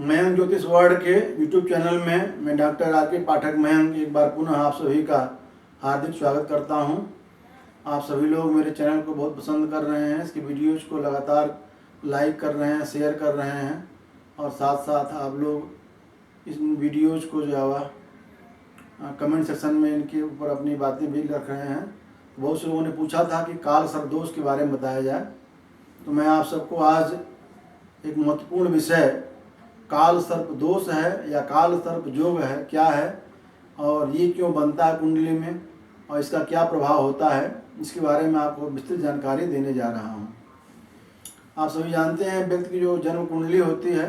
मयंक ज्योतिष वर्ल्ड के YouTube channel में मैं डॉक्टर आर.के. पाठक मयंक एक बार पुनः आप सभी का हार्दिक स्वागत करता हूं। आप सभी लोग मेरे चैनल को बहुत पसंद कर रहे हैं, इसकी वीडियोज़ को लगातार लाइक कर रहे हैं, शेयर कर रहे हैं और साथ साथ आप लोग इस वीडियोज़ को जो है कमेंट सेक्शन में इनके ऊपर अपनी बातें भी रख रहे हैं। बहुत से लोगों ने पूछा था कि काल सर्प दोष के बारे में बताया जाए, तो मैं आप सबको आज एक महत्वपूर्ण विषय काल सर्प दोष है या काल सर्प योग है क्या है और ये क्यों बनता है कुंडली में और इसका क्या प्रभाव होता है, इसके बारे में आपको विस्तृत जानकारी देने जा रहा हूँ। आप सभी जानते हैं व्यक्ति की जो जन्म कुंडली होती है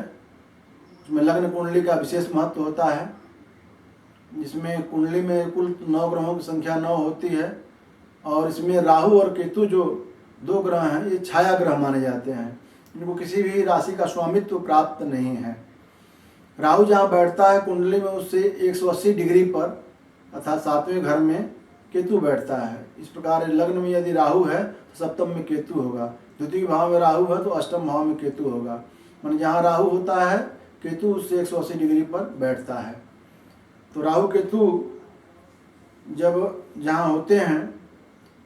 उसमें लग्न कुंडली का विशेष महत्व होता है, जिसमें कुंडली में कुल 9 ग्रहों की संख्या 9 होती है और इसमें राहु और केतु जो 2 ग्रह हैं ये छाया ग्रह माने जाते हैं। इनको किसी भी राशि का स्वामित्व प्राप्त नहीं है। राहु जहाँ बैठता है कुंडली में उससे 180 डिग्री पर अर्थात 7वें घर में केतु बैठता है। इस प्रकार लग्न में यदि राहु है तो सप्तम में केतु होगा, द्वितीय भाव में राहु है तो अष्टम भाव में केतु होगा। मान जहाँ राहु होता है केतु उससे 180 डिग्री पर बैठता है। तो राहु केतु जब जहाँ होते हैं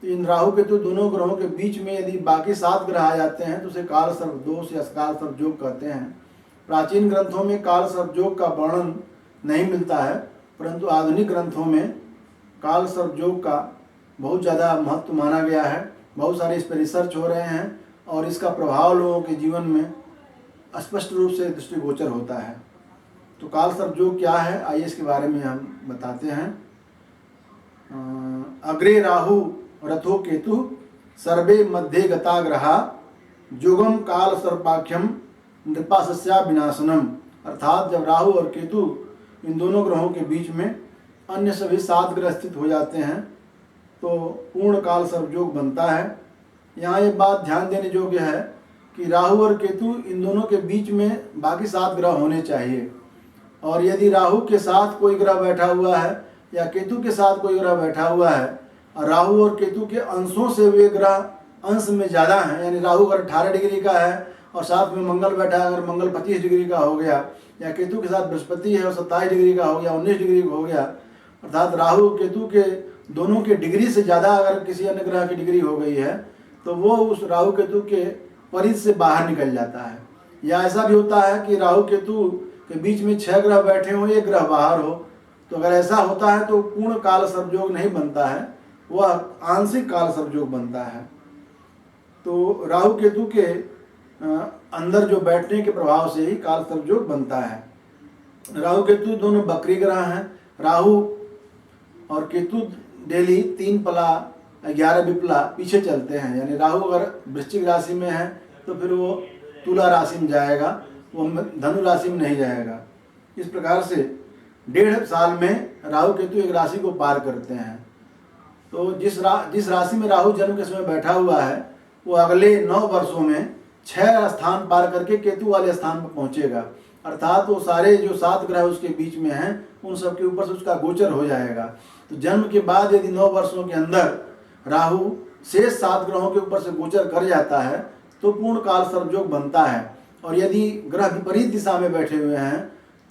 तो इन राहु केतु दोनों ग्रहों के बीच में यदि बाकी 7 ग्रह आ जाते हैं तो उसे काल सर्प दोष या काल सर्प योग कहते हैं। प्राचीन ग्रंथों में काल सर्प योग का वर्णन नहीं मिलता है, परंतु आधुनिक ग्रंथों में काल सर्प योग का बहुत ज़्यादा महत्व माना गया है। बहुत सारे इस पर रिसर्च हो रहे हैं और इसका प्रभाव लोगों के जीवन में स्पष्ट रूप से दृष्टिगोचर होता है। तो काल सर्प योग क्या है आइए इसके बारे में हम बताते हैं। अग्रे राहु रथो केतु सर्वे मध्ये गता ग्रहा योगम काल सर्पाख्यम नृपासस्या विनाशनम। अर्थात जब राहु और केतु इन दोनों ग्रहों के बीच में अन्य सभी 7 ग्रह स्थित हो जाते हैं तो पूर्ण काल सर्प योग बनता है। यहाँ ये बात ध्यान देने योग्य है कि राहु और केतु इन दोनों के बीच में बाकी 7 ग्रह होने चाहिए और यदि राहु के साथ कोई ग्रह बैठा हुआ है या केतु के साथ कोई ग्रह बैठा हुआ है और राहु और केतु के अंशों से वे ग्रह अंश में ज़्यादा हैं, यानी राहु अगर 18 डिग्री का है और साथ में मंगल बैठा है, अगर मंगल 25 डिग्री का हो गया या केतु के साथ बृहस्पति है और 27 डिग्री का हो गया, 19 डिग्री का हो गया, अर्थात राहु केतु के दोनों के डिग्री से ज़्यादा अगर किसी अन्य ग्रह की डिग्री हो गई है तो वो उस राहु केतु के परिधि से बाहर निकल जाता है। या ऐसा भी होता है कि राहु केतु के बीच में 6 ग्रह बैठे हों, 1 ग्रह बाहर हो, तो अगर ऐसा होता है तो पूर्ण काल सर्प योग नहीं बनता है, वह आंशिक काल सर्प योग बनता है। तो राहु केतु के अंदर जो बैठने के प्रभाव से ही काल सर्प योग बनता है। राहु केतु दोनों बकरी ग्रह हैं। राहु और केतु डेली 3 पला 11 विपला पीछे चलते हैं, यानी राहु अगर वृश्चिक राशि में है तो फिर वो तुला राशि में जाएगा, वो धनु राशि में नहीं जाएगा। इस प्रकार से 1.5 साल में राहु केतु एक राशि को पार करते हैं। तो जिस राशि में राहु जन्म के समय बैठा हुआ है वो अगले 9 वर्षों में 6 स्थान पार करके केतु वाले स्थान पर पहुंचेगा। अर्थात वो सारे जो 7 ग्रह उसके बीच में हैं उन सब के ऊपर से उसका गोचर हो जाएगा। तो जन्म के बाद यदि 9 वर्षों के अंदर राहु शेष 7 ग्रहों के ऊपर से गोचर कर जाता है तो पूर्ण काल सर्प योग बनता है। और यदि ग्रह विपरीत दिशा में बैठे हुए हैं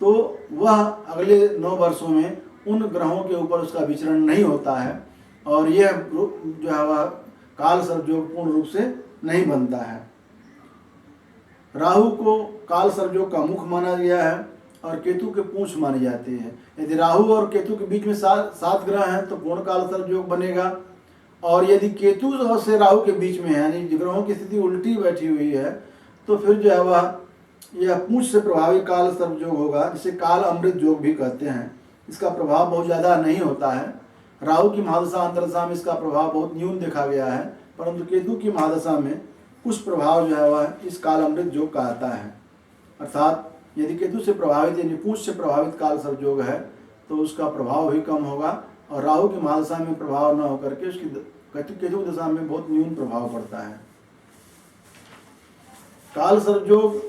तो वह अगले 9 वर्षों में उन ग्रहों के ऊपर उसका विचरण नहीं होता है और यह जो है वह काल सर्प योग पूर्ण रूप से नहीं बनता है। राहु को काल सर्प योग का मुख माना गया है और केतु के पूंछ मानी जाती है। यदि राहु और केतु के बीच में 7 ग्रह हैं तो पूर्ण काल सर्प योग बनेगा और यदि केतु से राहु के बीच में है यानी ग्रहों की स्थिति उल्टी बैठी हुई है तो फिर जो है वह यह पूंछ से प्रभावी काल सर्प योग होगा, जिसे काल अमृत योग भी कहते हैं। इसका प्रभाव बहुत ज़्यादा नहीं होता है। राहु की महादशा अंतरदशा में इसका प्रभाव बहुत न्यून देखा गया है, परंतु केतु की महादशा में कुछ प्रभाव जो है वह इस काल अमृत योग का आता है। अर्थात यदि केतु से प्रभावित यानी पूंछ से प्रभावित काल सर्प योग है तो उसका प्रभाव भी कम होगा और राहु की महादशा में प्रभाव न होकर के उसकी केतु दशा में बहुत न्यून प्रभाव पड़ता है। काल सर्प योग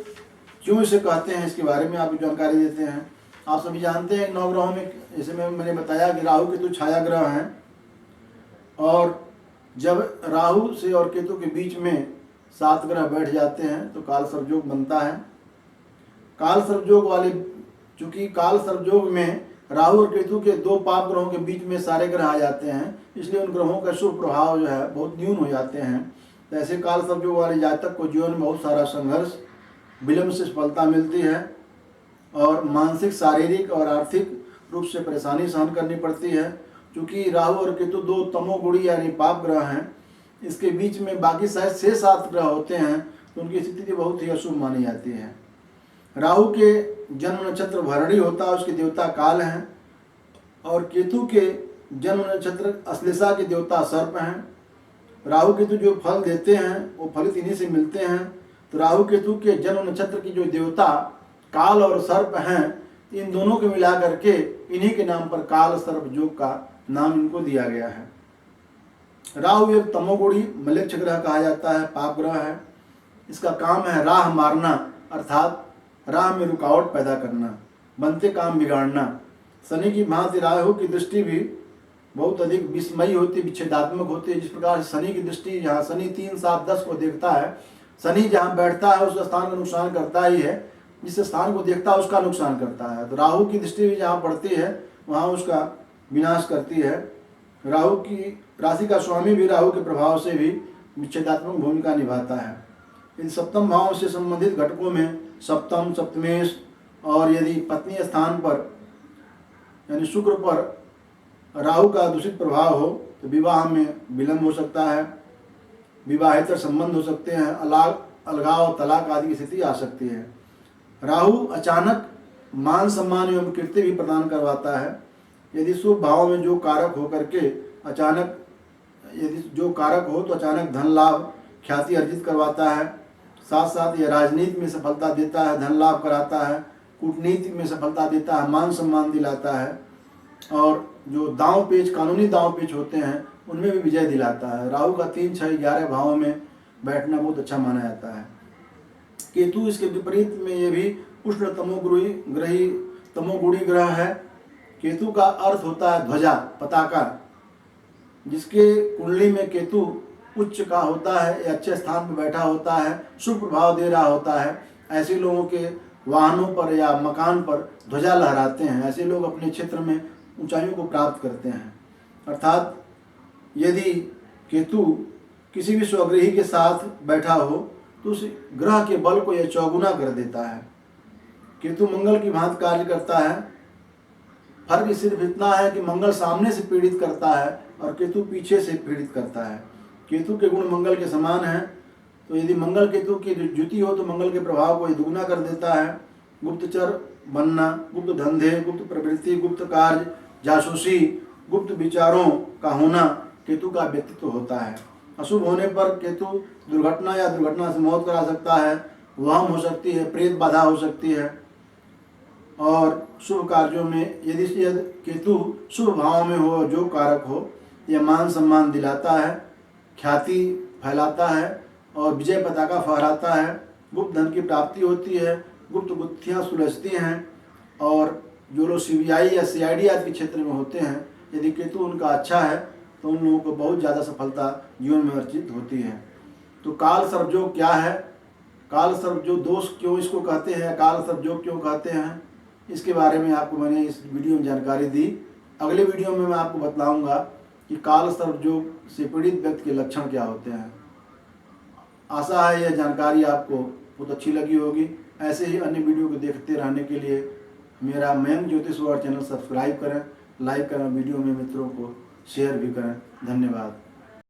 क्यों इसे कहते हैं इसके बारे में आपको जानकारी देते हैं। आप सभी जानते हैं 9 ग्रहों में जैसे मैंने बताया कि राहु केतु छाया ग्रह हैं और जब राहु से और केतु के बीच में 7 ग्रह बैठ जाते हैं तो काल सर्प योग बनता है। काल सर्पयोग वाले, चूंकि काल सर्पयोग में राहु और केतु के दो पाप ग्रहों के बीच में सारे ग्रह आ जाते हैं, इसलिए उन ग्रहों का शुभ प्रभाव जो है बहुत न्यून हो जाते हैं। तो ऐसे काल सर्पयोग वाले जातक को जीवन में बहुत सारा संघर्ष, विलंब से सफलता मिलती है और मानसिक, शारीरिक और आर्थिक रूप से परेशानी सहन करनी पड़ती है। क्योंकि राहु और केतु दो तमोगुणी यानी पाप ग्रह हैं, इसके बीच में बाकी शायद 6-7 ग्रह होते हैं, तो उनकी स्थिति बहुत ही अशुभ मानी जाती है। राहु के जन्म नक्षत्र भरणी होता है, उसके देवता काल हैं, और केतु के जन्म नक्षत्र अश्लेषा के देवता सर्प हैं। राहु केतु जो फल देते हैं वो फलित इन्हीं से मिलते हैं। तो राहु केतु के जन्म नक्षत्र की जो देवता काल और सर्प हैं, इन दोनों को मिला करके इन्हीं के नाम पर काल सर्प योग का नाम इनको दिया गया है। राहु एक तमोगुणी मलेच्छ ग्रह कहा जाता है, पाप ग्रह है। इसका काम है राह मारना, अर्थात राह में रुकावट पैदा करना, बनते काम बिगाड़ना। शनि की भांति राहु की दृष्टि भी बहुत अधिक विस्मयी होती, विच्छेदात्मक होती है। जिस प्रकार शनि की दृष्टि, जहाँ शनि 3, 7, 10 को देखता है, शनि जहाँ बैठता है उस स्थान का नुकसान करता ही है, जिस स्थान को देखता है उसका नुकसान करता है। तो राहु की दृष्टि भी जहाँ पड़ती है वहाँ उसका विनाश करती है। राहु की राशि का स्वामी भी राहु के प्रभाव से भी विच्छेदात्मक भूमिका निभाता है। इन सप्तम भाव से संबंधित घटकों में सप्तम, सप्तमेश और यदि पत्नी स्थान पर यानी शुक्र पर राहु का दूषित प्रभाव हो तो विवाह में विलंब हो सकता है, विवाहेतर संबंध हो सकते हैं, अलगाव, तलाक आदि की स्थिति आ सकती है। राहु अचानक मान सम्मान एवं कीर्ति भी प्रदान करवाता है। यदि शुभ भाव में जो कारक हो करके अचानक, यदि जो कारक हो तो अचानक धन लाभ, ख्याति अर्जित करवाता है। साथ साथ यह राजनीति में सफलता देता है, धन लाभ कराता है, कूटनीति में सफलता देता है, मान सम्मान दिलाता है, और जो दांव पेच, कानूनी दांव पेच होते हैं उनमें भी विजय दिलाता है। राहु का 3, 6, 11 भावों में बैठना बहुत अच्छा माना जाता है। केतु इसके विपरीत में ये भी उष्ण तमोगुणी ग्रह है। केतु का अर्थ होता है ध्वजा, पताका। जिसके कुंडली में केतु उच्च का होता है या अच्छे स्थान पर बैठा होता है, शुभ प्रभाव दे रहा होता है, ऐसे लोगों के वाहनों पर या मकान पर ध्वजा लहराते हैं। ऐसे लोग अपने क्षेत्र में ऊंचाइयों को प्राप्त करते हैं। अर्थात यदि केतु किसी भी स्वगृही के साथ बैठा हो तो उस ग्रह के बल को यह चौगुना कर देता है। केतु मंगल की भांति कार्य करता है। फर्क सिर्फ इतना है कि मंगल सामने से पीड़ित करता है और केतु पीछे से पीड़ित करता है। केतु के गुण मंगल के समान हैं, तो यदि मंगल केतु की युति हो तो मंगल के प्रभाव को दुगुना कर देता है। गुप्तचर बनना, गुप्त धंधे, गुप्त प्रवृत्ति, गुप्त कार्य, जासूसी, गुप्त विचारों का होना केतु का व्यक्तित्व होता है। अशुभ होने पर केतु दुर्घटना या दुर्घटना से मौत करा सकता है, वहम हो सकती है, प्रेत बाधा हो सकती है। और शुभ कार्यों में यदि केतु शुभ भाव में हो, जो कारक हो, यह मान सम्मान दिलाता है, ख्याति फैलाता है और विजय पताका फहराता है। गुप्त धन की प्राप्ति होती है, गुप्त गुत्थियाँ सुलझती हैं। और जो लोग CBI या CID आदि के क्षेत्र में होते हैं, यदि केतु उनका अच्छा है तो उन लोगों को बहुत ज़्यादा सफलता जीवन में अर्जित होती है। तो काल सर्पयोग क्या है, काल सर्पयोग दोष क्यों इसको कहते हैं, काल सर्पयोग क्यों कहते हैं, इसके बारे में आपको मैंने इस वीडियो में जानकारी दी। अगले वीडियो में मैं आपको बताऊंगा कि काल सर्पयोग से पीड़ित व्यक्ति के लक्षण क्या होते हैं। आशा है यह जानकारी आपको बहुत अच्छी लगी होगी। ऐसे ही अन्य वीडियो को देखते रहने के लिए मेरा मयंक ज्योतिष वर्ल्ड चैनल सब्सक्राइब करें, लाइक करें, वीडियो में मित्रों को शेयर भी करें। धन्यवाद।